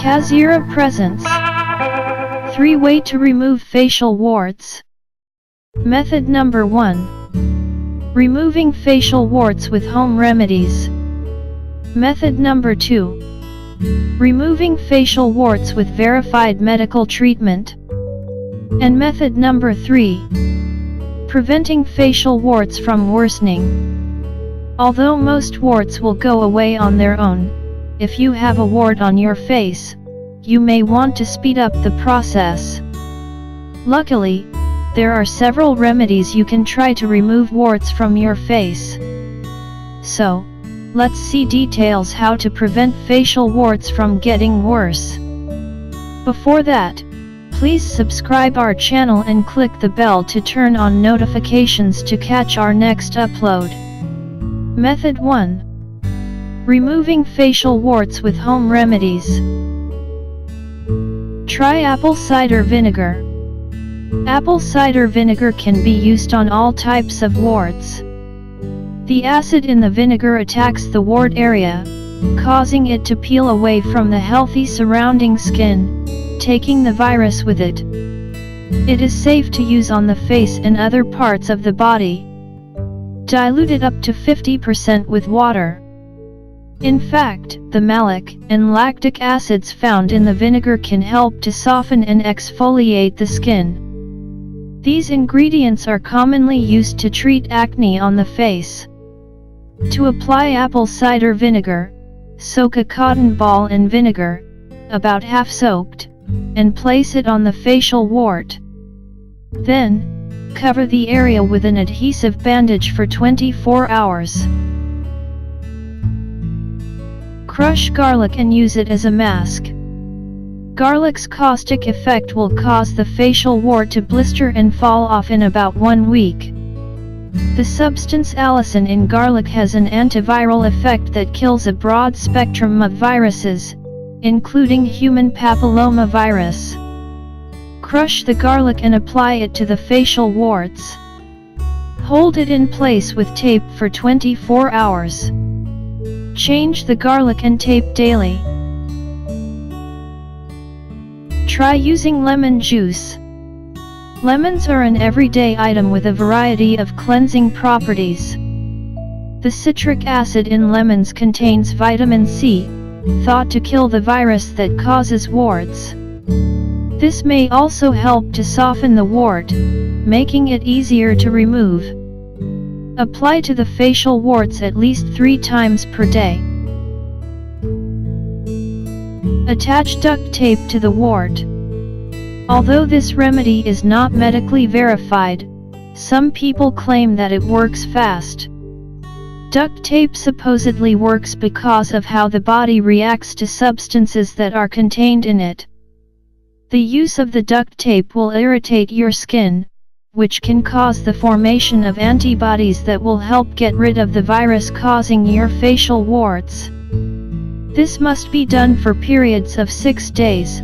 KaziRa presents 3-way to remove facial warts. Method number 1. Removing facial warts with home remedies. Method number 2. Removing facial warts with verified medical treatment. And method number 3. Preventing facial warts from worsening. Although most warts will go away on their own, if you have a wart on your face, you may want to speed up the process. Luckily, there are several remedies you can try to remove warts from your face. So, let's see details how to prevent facial warts from getting worse. Before that, please subscribe our channel and click the bell to turn on notifications to catch our next upload. Method 1. Removing facial warts with home remedies. Try apple cider vinegar. Apple cider vinegar can be used on all types of warts. The acid in the vinegar attacks the wart area, causing it to peel away from the healthy surrounding skin, taking the virus with it. It is safe to use on the face and other parts of the body. Dilute it up to 50% with water. In fact, the malic and lactic acids found in the vinegar can help to soften and exfoliate the skin. These ingredients are commonly used to treat acne on the face. To apply apple cider vinegar, soak a cotton ball in vinegar, about half soaked, and place it on the facial wart. Then, cover the area with an adhesive bandage for 24 hours. Crush garlic and use it as a mask. Garlic's caustic effect will cause the facial wart to blister and fall off in about 1 week. The substance allicin in garlic has an antiviral effect that kills a broad spectrum of viruses, including human papillomavirus. Crush the garlic and apply it to the facial warts. Hold it in place with tape for 24 hours. Change the garlic and tape daily. Try using lemon juice. Lemons are an everyday item with a variety of cleansing properties. The citric acid in lemons contains vitamin C, thought to kill the virus that causes warts. This may also help to soften the wart, making it easier to remove. Apply to the facial warts at least 3 times per day. Attach duct tape to the wart. Although this remedy is not medically verified, some people claim that it works fast. Duct tape supposedly works because of how the body reacts to substances that are contained in it. The use of the duct tape will irritate your skin, which can cause the formation of antibodies that will help get rid of the virus causing your facial warts. This must be done for periods of 6 days,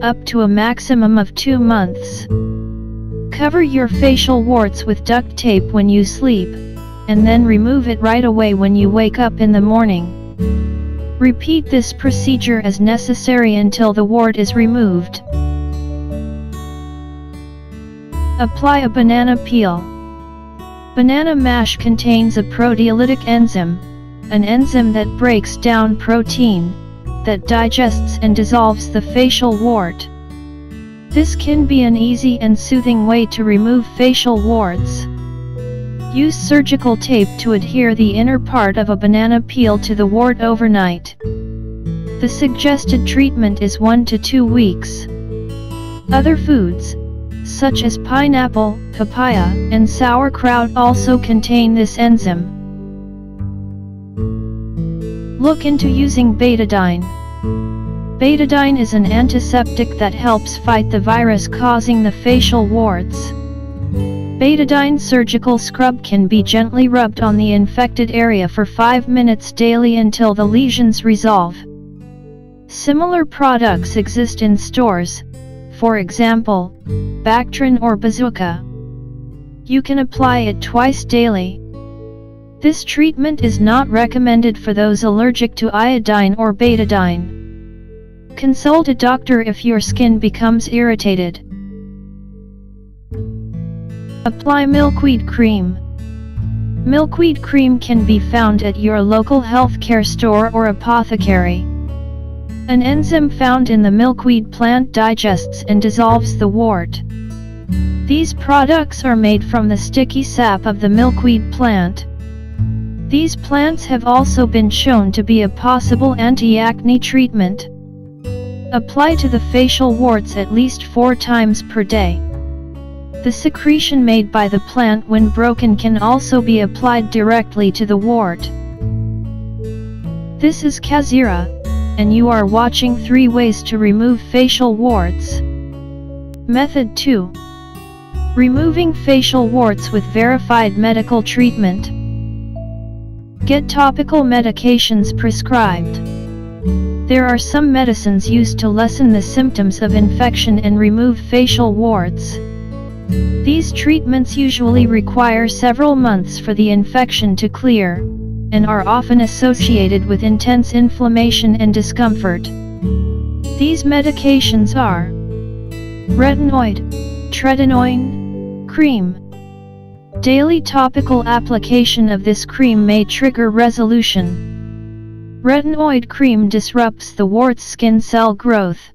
up to a maximum of 2 months. Cover your facial warts with duct tape when you sleep, and then remove it right away when you wake up in the morning. Repeat this procedure as necessary until the wart is removed. Apply a banana peel. Banana mash contains a proteolytic enzyme, an enzyme that breaks down protein, that digests and dissolves the facial wart. This can be an easy and soothing way to remove facial warts. Use surgical tape to adhere the inner part of a banana peel to the wart overnight. The suggested treatment is 1 to 2 weeks. Other foods, such as pineapple, papaya, and sauerkraut also contain this enzyme. Look into using betadine. Betadine is an antiseptic that helps fight the virus causing the facial warts. Betadine surgical scrub can be gently rubbed on the infected area for 5 minutes daily until the lesions resolve. Similar products exist in stores, for example, Bactrin or Bazooka. You can apply it twice daily. This treatment is not recommended for those allergic to iodine or betadine. Consult a doctor if your skin becomes irritated. Apply milkweed cream. Milkweed cream can be found at your local healthcare store or apothecary. An enzyme found in the milkweed plant digests and dissolves the wart. These products are made from the sticky sap of the milkweed plant. These plants have also been shown to be a possible anti-acne treatment. Apply to the facial warts at least 4 times per day. The secretion made by the plant when broken can also be applied directly to the wart. This is KaziRa, and you are watching 3 ways to remove facial warts. Method 2. Removing facial warts with verified medical treatment. Get topical medications prescribed. There are some medicines used to lessen the symptoms of infection and remove facial warts. These treatments usually require several months for the infection to clear, and are often associated with intense inflammation and discomfort. These medications are retinoid, tretinoin cream. Daily topical application of this cream may trigger resolution. Retinoid cream disrupts the wart's skin cell growth.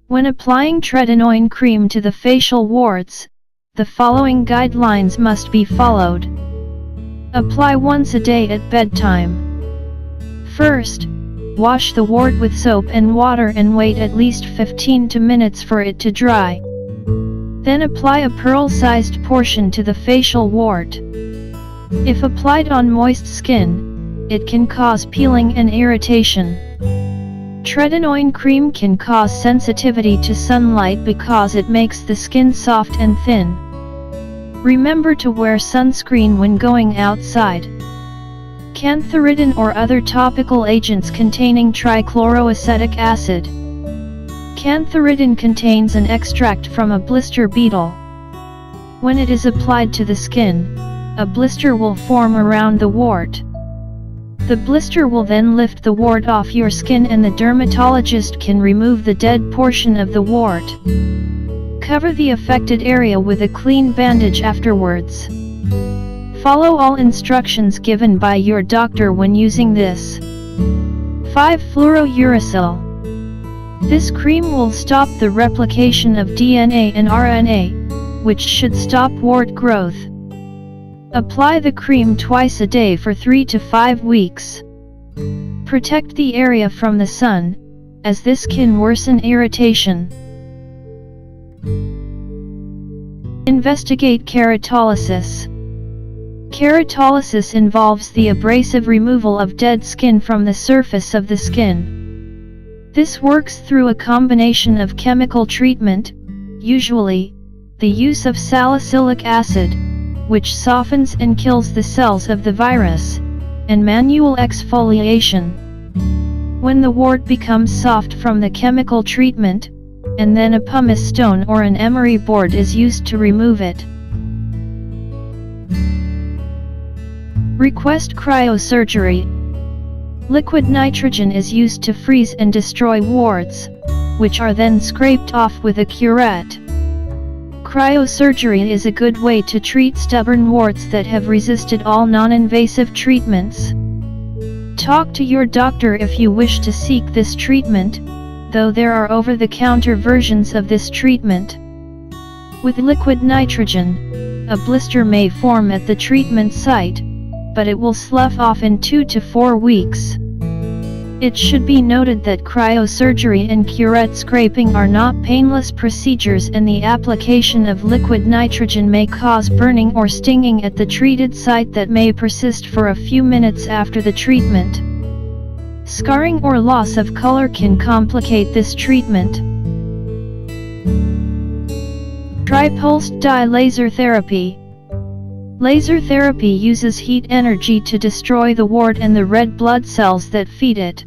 When applying tretinoin cream to the facial warts, the following guidelines must be followed. Apply once a day at bedtime. First, wash the wart with soap and water and wait at least 15 minutes for it to dry. Then apply a pearl-sized portion to the facial wart. If applied on moist skin, it can cause peeling and irritation. Tretinoin cream can cause sensitivity to sunlight because it makes the skin soft and thin. Remember to wear sunscreen when going outside. Cantharidin or other topical agents containing trichloroacetic acid. Cantharidin contains an extract from a blister beetle. When it is applied to the skin, a blister will form around the wart. The blister will then lift the wart off your skin and the dermatologist can remove the dead portion of the wart. Cover the affected area with a clean bandage afterwards. Follow all instructions given by your doctor when using this. 5-fluorouracil. This cream will stop the replication of DNA and RNA, which should stop wart growth. Apply the cream twice a day for 3 to 5 weeks. Protect the area from the sun, as this can worsen irritation. Investigate keratolysis. Keratolysis involves the abrasive removal of dead skin from the surface of the skin. This works through a combination of chemical treatment, usually the use of salicylic acid, which softens and kills the cells of the virus, and manual exfoliation. When the wart becomes soft from the chemical treatment, and then a pumice stone or an emery board is used to remove it. Request cryosurgery. Liquid nitrogen is used to freeze and destroy warts, which are then scraped off with a curette. Cryosurgery is a good way to treat stubborn warts that have resisted all non-invasive treatments. Talk to your doctor if you wish to seek this treatment, though there are over-the-counter versions of this treatment. With liquid nitrogen, a blister may form at the treatment site, but it will slough off in 2 to 4 weeks. It should be noted that cryosurgery and curette scraping are not painless procedures and the application of liquid nitrogen may cause burning or stinging at the treated site that may persist for a few minutes after the treatment. Scarring or loss of color can complicate this treatment. Try pulsed dye laser therapy. Laser therapy uses heat energy to destroy the wart and the red blood cells that feed it.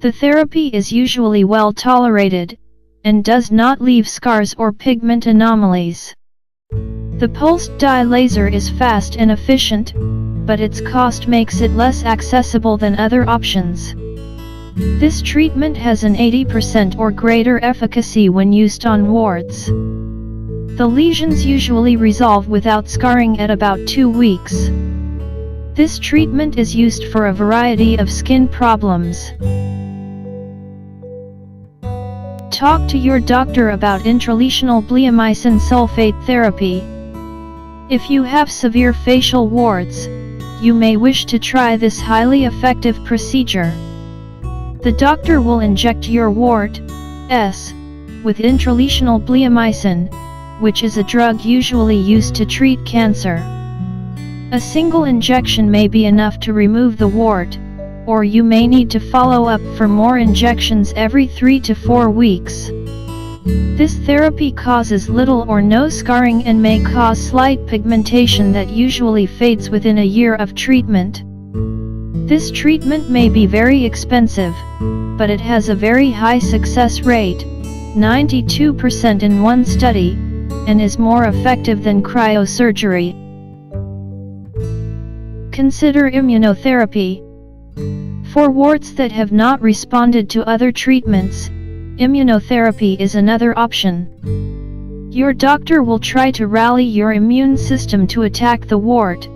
The therapy is usually well tolerated, and does not leave scars or pigment anomalies. The pulsed dye laser is fast and efficient, but its cost makes it less accessible than other options. This treatment has an 80% or greater efficacy when used on warts. The lesions usually resolve without scarring at about 2 weeks. This treatment is used for a variety of skin problems. Talk to your doctor about intralesional bleomycin sulfate therapy. If you have severe facial warts, you may wish to try this highly effective procedure. The doctor will inject your warts with intralesional bleomycin, which is a drug usually used to treat cancer. A single injection may be enough to remove the wart, or you may need to follow up for more injections every 3 to 4 weeks. This therapy causes little or no scarring and may cause slight pigmentation that usually fades within a year of treatment. This treatment may be very expensive, but it has a very high success rate, 92% in one study, and is more effective than cryosurgery. Consider immunotherapy. For warts that have not responded to other treatments, immunotherapy is another option. Your doctor will try to rally your immune system to attack the wart,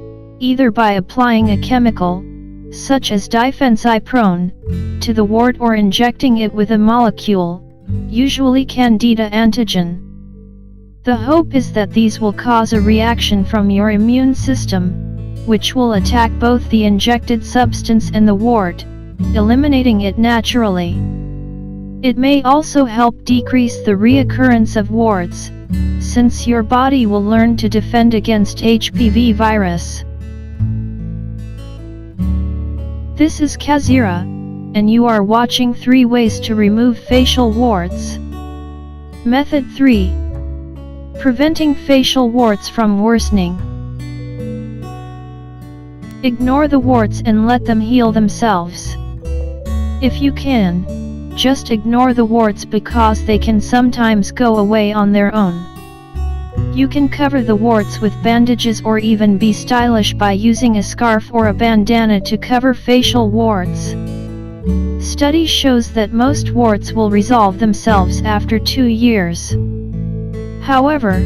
either by applying a chemical, such as diphencyprone, to the wart or injecting it with a molecule, usually candida antigen. The hope is that these will cause a reaction from your immune system, which will attack both the injected substance and the wart, eliminating it naturally. It may also help decrease the reoccurrence of warts, since your body will learn to defend against HPV virus. This is KaziRa, and you are watching 3 ways to remove facial warts. Method 3. Preventing facial warts from worsening. Ignore the warts and let them heal themselves. If you can, just ignore the warts because they can sometimes go away on their own. You can cover the warts with bandages or even be stylish by using a scarf or a bandana to cover facial warts. Study shows that most warts will resolve themselves after 2 years. However,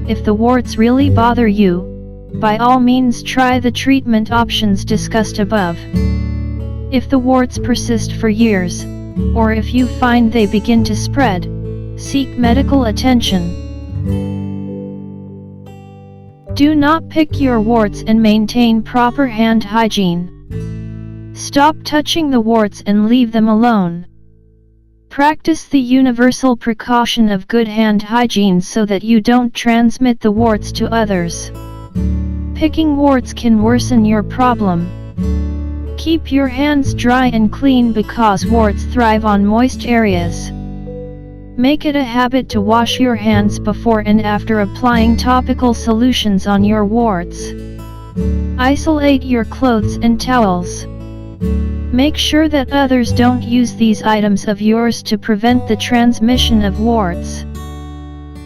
if the warts really bother you, by all means try the treatment options discussed above. If the warts persist for years, or if you find they begin to spread, seek medical attention. Do not pick your warts and maintain proper hand hygiene. Stop touching the warts and leave them alone. Practice the universal precaution of good hand hygiene so that you don't transmit the warts to others. Picking warts can worsen your problem. Keep your hands dry and clean because warts thrive on moist areas. Make it a habit to wash your hands before and after applying topical solutions on your warts. Isolate your clothes and towels. Make sure that others don't use these items of yours to prevent the transmission of warts.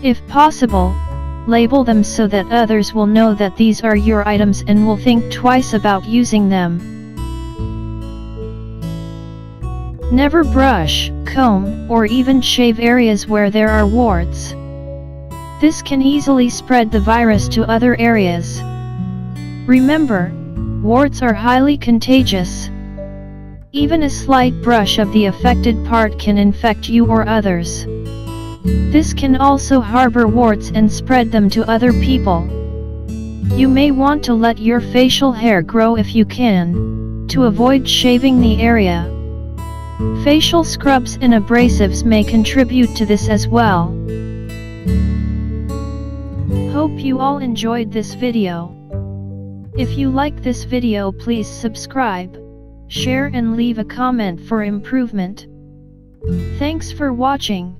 If possible, label them so that others will know that these are your items and will think twice about using them. Never brush, comb, or even shave areas where there are warts. This can easily spread the virus to other areas. Remember, warts are highly contagious. Even a slight brush of the affected part can infect you or others. This can also harbor warts and spread them to other people. You may want to let your facial hair grow if you can, to avoid shaving the area. Facial scrubs and abrasives may contribute to this as well. Hope you all enjoyed this video. If you like this video, please subscribe, share and leave a comment for improvement. Thanks for watching.